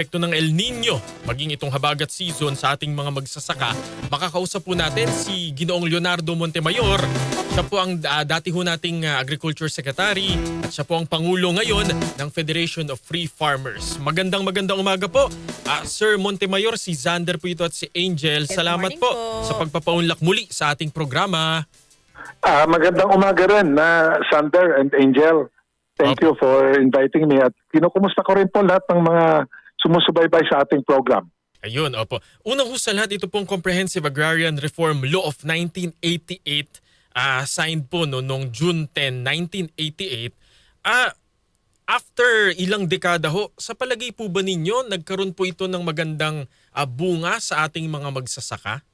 Epekto ng El Nino, maging itong habagat season sa ating mga magsasaka, makakausap po natin si Ginoong Leonardo Montemayor. Siya po ang dati ho nating Agriculture Secretary at siya po ang Pangulo ngayon ng Federation of Free Farmers. Magandang umaga po. Sir Montemayor, si Xander po ito at si Angel. Salamat po sa pagpapaunlak muli sa ating programa. Magandang umaga rin na Sander and Angel. Thank you for inviting me at kinukumusta ko rin po lahat ng mga sumusubaybay sa ating program. Ayun, opo. Unang ho sa lahat, ito pong Comprehensive Agrarian Reform Law of 1988 signed po noong June 10, 1988. After ilang dekada ho, sa palagay po ba ninyo, nagkaroon po ito ng magandang bunga sa ating mga magsasaka?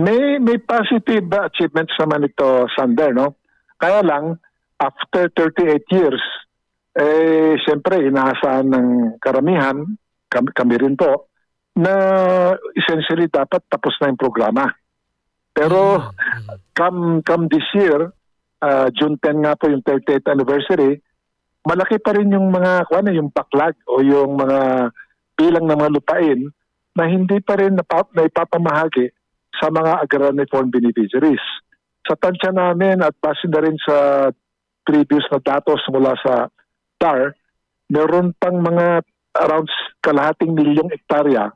May positive achievements naman ito, Sander, no? Kaya lang, after 38 years, siyempre inaasahan ng karamihan, kami rin po, na essentially dapat tapos na yung programa. Pero come this year, June 10 nga po yung 38th anniversary, malaki pa rin yung mga yung backlog o yung mga bilang ng mga lupain na hindi pa rin naipapamahagi sa mga agrarian reform beneficiaries. Sa tansya namin at base na rin sa previous na datos mula sa TAR, meron pang mga around kalahating milyong hektarya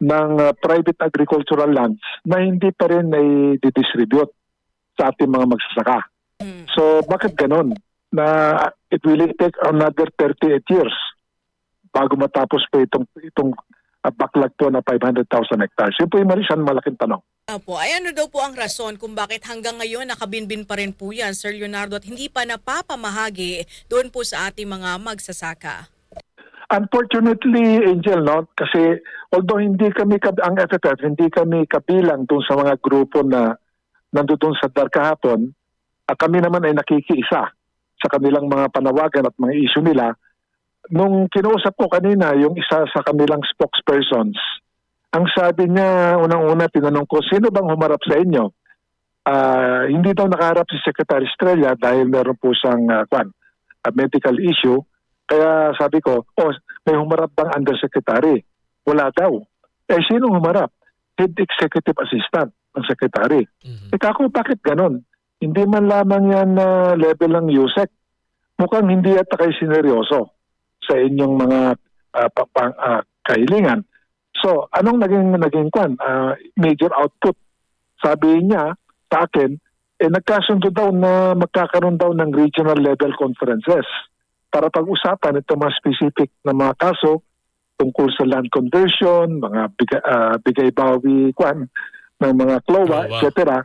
ng private agricultural lands na hindi pa rin i-distribute sa ating mga magsasaka. So bakit ganon? Na it will take another 38 years bago matapos po itong backlog po na 500,000 hectares. Yun po yung malaking tanong. Opo, ay ano daw po ang rason kung bakit hanggang ngayon nakabinbin pa rin po yan, Sir Leonardo, at hindi pa napapamahagi doon po sa ating mga magsasaka? Unfortunately, Angel, no? Kasi although hindi kami, ang FFF, hindi kami kabilang doon sa mga grupo na nandoon sa DAR kahapon, kami naman ay nakikiisa sa kanilang mga panawagan at mga issue nila. Nung kinausap ko kanina, yung isa sa kanilang spokespersons, ang sabi niya, unang-una, tinanong ko, sino bang humarap sa inyo? Hindi daw nakaharap si Secretary Estrella dahil meron po siyang medical issue. Kaya sabi ko, may humarap bang undersecretary? Wala daw. Sino humarap? Head Executive Assistant ng Secretary. Ako, bakit ganon? Hindi man lamang yan na level ng USEC. Mukhang hindi yata kayo sineryoso sa inyong mga kahilingan. So, anong naging major output? Sabi niya sa akin, nagkasundo daw na magkakaroon daw ng regional level conferences para pag-usapan itong mga specific na mga kaso tungkol sa land conversion, mga bigay-bawi ng mga CLOA, etc.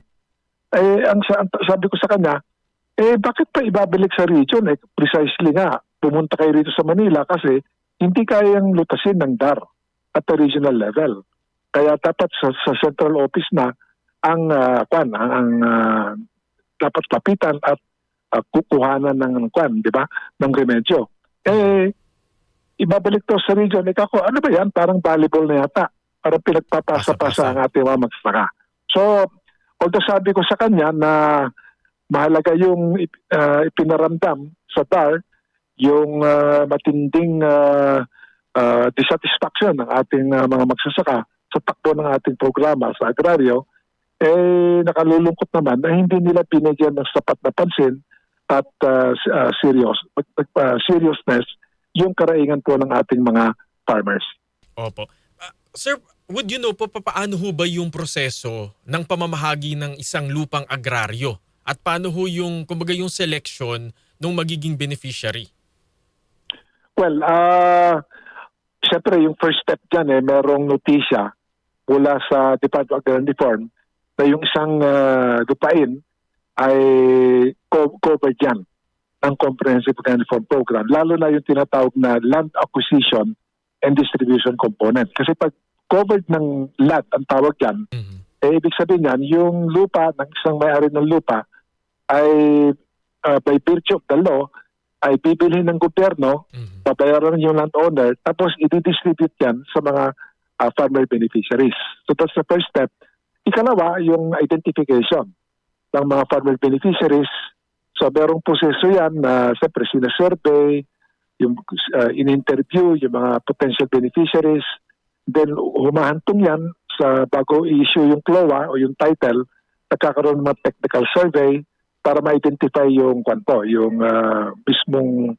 Ang sabi ko sa kanya, bakit pa ibabalik sa region? Precisely nga, pumunta kayo rito sa Manila kasi hindi kayang lutasin ng DAR at the regional level. Kaya dapat sa central office na ang dapat lapitan at kukuhanan ng di ba? Ng remedyo. Ibabalik to sa region. Ako, ano ba yan? Parang volleyball na yata. Parang pinagpapasa-pasa ang ating mga magsasaka. So, although sabi ko sa kanya na mahalaga yung ipinaramdam sa DAR, yung matinding dissatisfaction ng ating mga magsasaka sa takbo ng ating programa sa agraryo, nakalulungkot naman na hindi nila binigyan ng sapat na pansin at seriousness yung karaingan po ng ating mga farmers. Opo. Sir, would you know po paano ho ba yung proseso ng pamamahagi ng isang lupang agraryo? At paano ho yung, kumbaga yung selection ng magiging beneficiary? Well, siyempre yung first step dyan merong notisya mula sa Department of Agrarian Reform na yung isang lupain ay covered yan ng Comprehensive Agrarian Reform Program. Lalo na yung tinatawag na land acquisition and distribution component. Kasi pag covered ng land, ang tawag yan, ibig sabihin yan, yung lupa ng isang may-ari ng lupa ay by virtue of the law, ay bibilhin ng gobyerno, babayaran yung landowner, tapos i-distribute yan sa mga farmer beneficiaries. So that's the first step. Ikalawa, yung identification ng mga farmer beneficiaries. So merong proseso yan na siyempre sinasurvey, yung in-interview yung mga potential beneficiaries, then humahantong yan sa bago i-issue yung CLOA o yung title, nagkakaroon ng mga technical survey para ma-identify yung yung mismong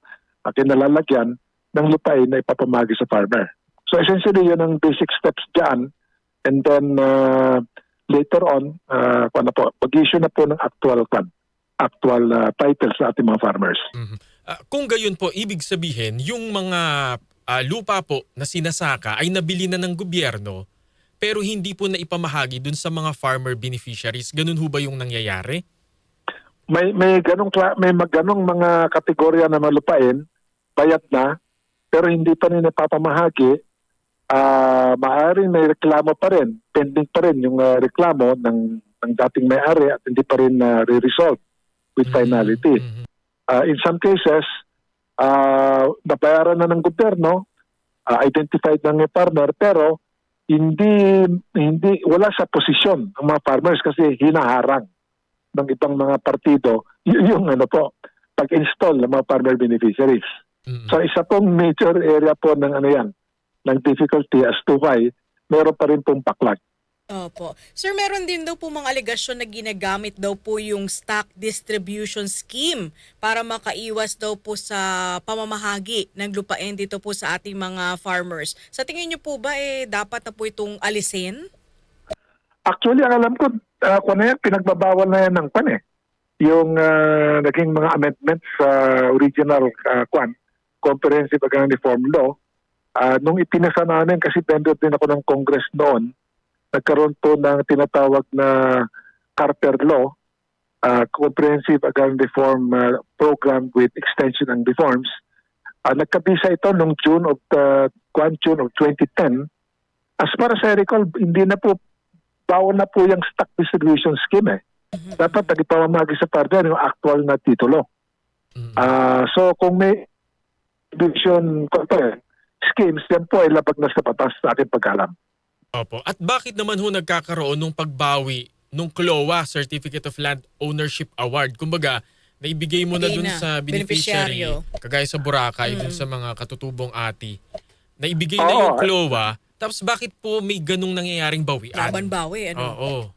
kinalalagyan ng lupain na ipapamagi sa farmer. So essentially yun ang basic steps dyan, and then later on mag-issue na po ng actual title sa ating mga farmers. Kung gayon po, ibig sabihin, yung mga lupa po na sinasaka ay nabili na ng gobyerno pero hindi po na ipamahagi dun sa mga farmer beneficiaries. Ganun ho ba yung nangyayari? May ganong mga kategorya na mga lupain, bayad na, pero hindi pa rin napapamahagi. Maaaring may reklamo pa rin, pending pa rin yung reklamo ng dating may-ari at hindi pa rin re-resolve with finality. In some cases, nabayaran na ng gobyerno, identified ng farmer, pero wala sa posisyon ang mga farmers kasi hinaharang ng ibang mga partido yung pag-install ng mga farmer beneficiaries. So isa pong major area po ng ng difficulty as to why meron pa rin pong backlog. Opo. Sir, meron din daw po mga alegasyon na ginagamit daw po yung stock distribution scheme para makaiwas daw po sa pamamahagi ng lupain dito po sa ating mga farmers. Sa tingin niyo po ba dapat na po itong alisin? Actually, ang alam ko, pinagbabawal na yan ng yung naging mga amendments sa original Comprehensive Agrarian Reform Law. Nung ipinasa namin, kasi member din ako ng Congress noon, nagkaroon po ng tinatawag na Carter Law, Comprehensive Agrarian Reform Program with Extension and Reforms. Nagkabisa ito noong June of 2010. As far as I recall, hindi na po, bawal na po yung stock distribution scheme. Dapat nagipamamagi sa farmer yung actual na titulo. So kung may distribution schemes, yan po ay labag na sa batas sa aking pagkalam. Opo. At bakit naman ho nagkakaroon nung pagbawi nung CLOA, Certificate of Land Ownership Award? Kumbaga, naibigay mo na dun sa beneficiary, kagaya sa Boracay, dun sa mga katutubong ati. Naibigay na yung CLOA, tapos bakit po may ganung nangyayaring bawian? Laban-bawi, Oo.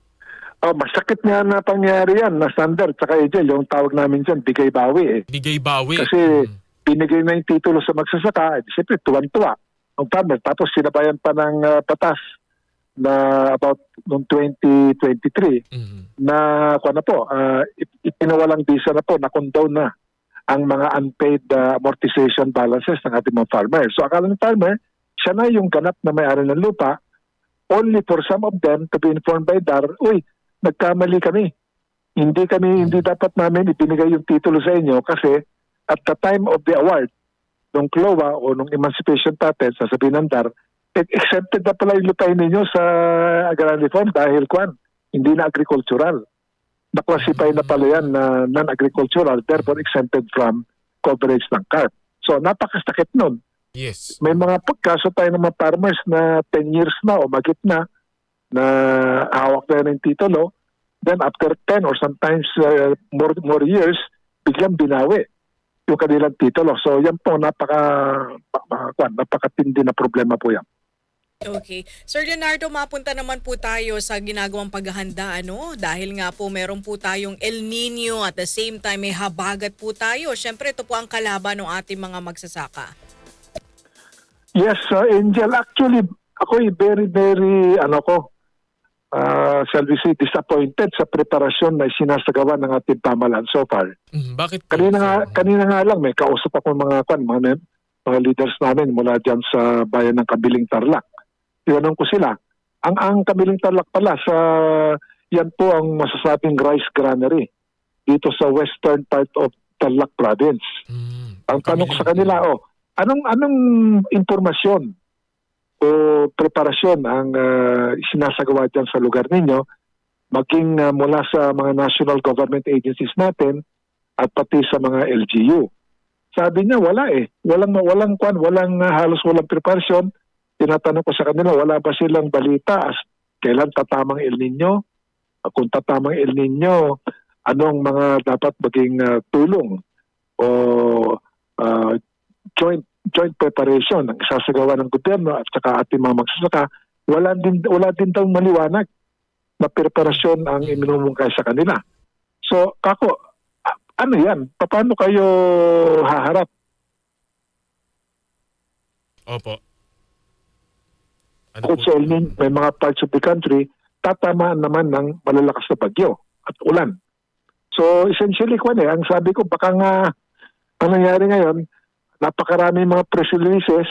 Masakit nga na pangyari yan, na standard, tsaka Ejel, yung tawag namin dyan, bigay-bawi. Bigay-bawi. Kasi binigay na yung titulo sa magsasaka, siyempre tuwan-tuwa ang farmer. Tapos sinabayan pa ng batas na about noong 2023 na ipinawalang bisa na po, na-condone na ang mga unpaid amortization balances ng ating mga farmer. So akala ng farmer, siya na yung ganap na may-ari ng lupa, only for some of them to be informed by DAR, nagkamali kami. Hindi dapat namin ibinigay yung titulo sa inyo kasi at the time of the award, nung CLOA o nung emancipation patent, sasabihin ng DAR, exempted na pala yung lupain ninyo sa agrarian reform dahil hindi na agricultural. Na-classify na pala yan na non-agricultural, therefore exempted from coverage ng CARP. So napakasakit nun. Yes. May mga pagkaso tayo ng mga farmers na 10 years na o magit na hawak na ng titulo, then after 10 or sometimes more years, biglang binawi yung kanilang titulo. So yan po, napakatindi na problema po yan. Okay. Sir Leonardo, mapunta naman po tayo sa ginagawang paghahanda, dahil nga po meron po tayong El Nino at the same time may habagat po tayo. Siyempre, ito po ang kalaban ng ating mga magsasaka. Yes, Angel. Actually, ako very, very, shall we say, disappointed sa preparasyon na sinasagawa ng ating pamahalaan so far. Bakit po? Kanina nga lang, may kausap ako mga leaders namin mula dyan sa bayan ng Kabiling Tarlac. Tinanong ko sila, ang Kabiling Tarlac pala, yan po ang masasabing rice granary dito sa western part of Tarlac province. Ang tanong ko sa kanila, anong impormasyon o preparasyon ang sinasagawa dyan sa lugar ninyo, maging mula sa mga national government agencies natin at pati sa mga LGU. Sabi niya, wala walang halos walang preparasyon. Tinatanong ko sa kanila, wala ba silang balita kailan tatamang El Nino? Kung tatamang El Nino, anong mga dapat maging tulong o joint preparation ang isasagawa ng gobyerno at saka ating mga magsasaka, wala din daw maliwanag na preparasyon ang iminumungkay sa kanila. So, ano yan? Paano kayo haharap? Opo. Ano Kung po? sa El Niño, may mga parts of the country, tatamaan naman ng malalakas na bagyo at ulan. So, essentially, ang sabi ko, baka nga, ang nangyari ngayon, napakarami mga press releases,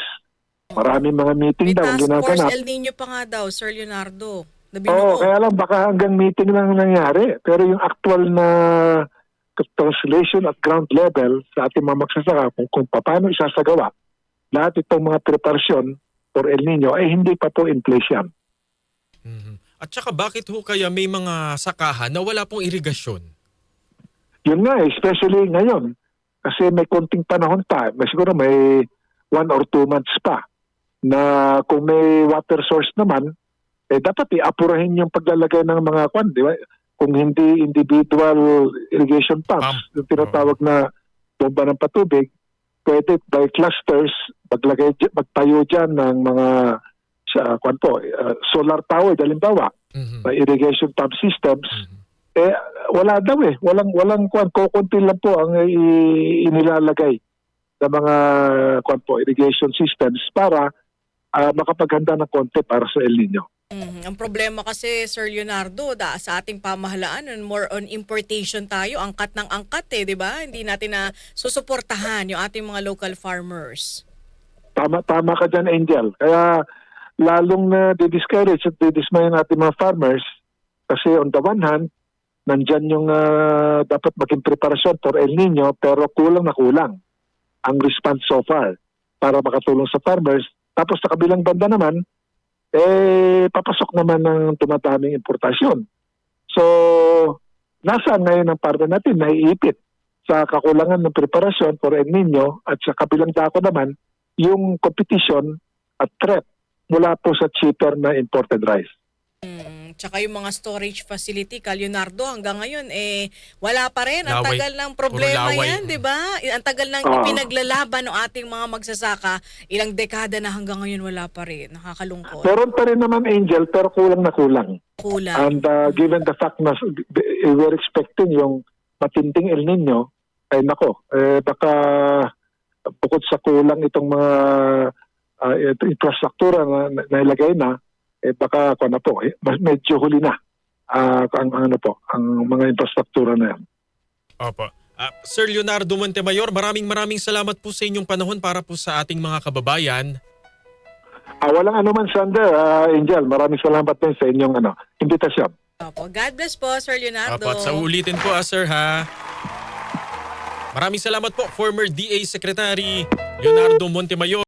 maraming mga meeting May daw ang task force ginaganap. El Nino pa nga daw, Sir Leonardo. Na Oo, binuo. kaya lang baka hanggang meeting lang nangyari. Pero yung actual na translation at ground level sa ating mga magsasaka kung paano isasagawa lahat itong mga preparasyon for El Nino ay hindi pa po in place yan. Mhm. At saka bakit ho kaya may mga sakahan na wala pong irigasyon? Yun nga, especially ngayon. Kasi may konting panahon pa. Siguro may 1 or 2 months pa na kung may water source naman, dapat i-apurahin yung paglalagay ng mga di ba? Kung hindi individual irrigation pumps, yung tinatawag na bomba ng patubig, pwede by clusters, magtayo dyan ng mga solar power, halimbawa, Mhm. irrigation pump systems. Mhm. Wala daw walang kukunti lang po ang inilalagay ng mga irrigation systems para makapaghanda ng konti para sa El Nino. Ang problema kasi, Sir Leonardo, sa ating pamahalaan, more on importation tayo, angkat ng angkat di ba? Hindi natin na susuportahan yung ating mga local farmers. Tama ka dyan, Angel. Kaya lalong na di-discourage at di-dismay ang ating mga farmers kasi on the one hand, nandyan yung dapat maging preparasyon for El Nino pero kulang na kulang ang response so far para makatulong sa farmers. Tapos sa kabilang banda naman, papasok naman ng tumatambing importasyon. So, nasaan ngayon ang partner natin? Naiipit sa kakulangan ng preparasyon for El Nino at sa kabilang dako naman, yung competition at threat mula po sa cheaper na imported rice. Tsaka yung mga storage facility, Leonardo, hanggang ngayon, wala pa rin. Ang Laway. tagal ng problema Puro laway. yan, di ba? Ang tagal ng pinaglalaban ng ating mga magsasaka. Ilang dekada na hanggang ngayon wala pa rin. Nakakalungkot. Meron pa rin naman, Angel, pero kulang na kulang. Kulang. And given the fact na we're expecting yung matinding El Nino, baka bukod sa kulang itong mga infrastruktura na nailagay na, baka medyo huli na ang mga infrastruktura na yan. Opo. Sir Leonardo Montemayor, maraming salamat po sa inyong panahon para po sa ating mga kababayan. Walang anuman, Sander. Angel, maraming salamat din sa inyong imbitasyon. Opo. God bless po, Sir Leonardo. Opo, at sa ulitin po, sir, ha. Maraming salamat po, former DA Secretary Leonardo Montemayor.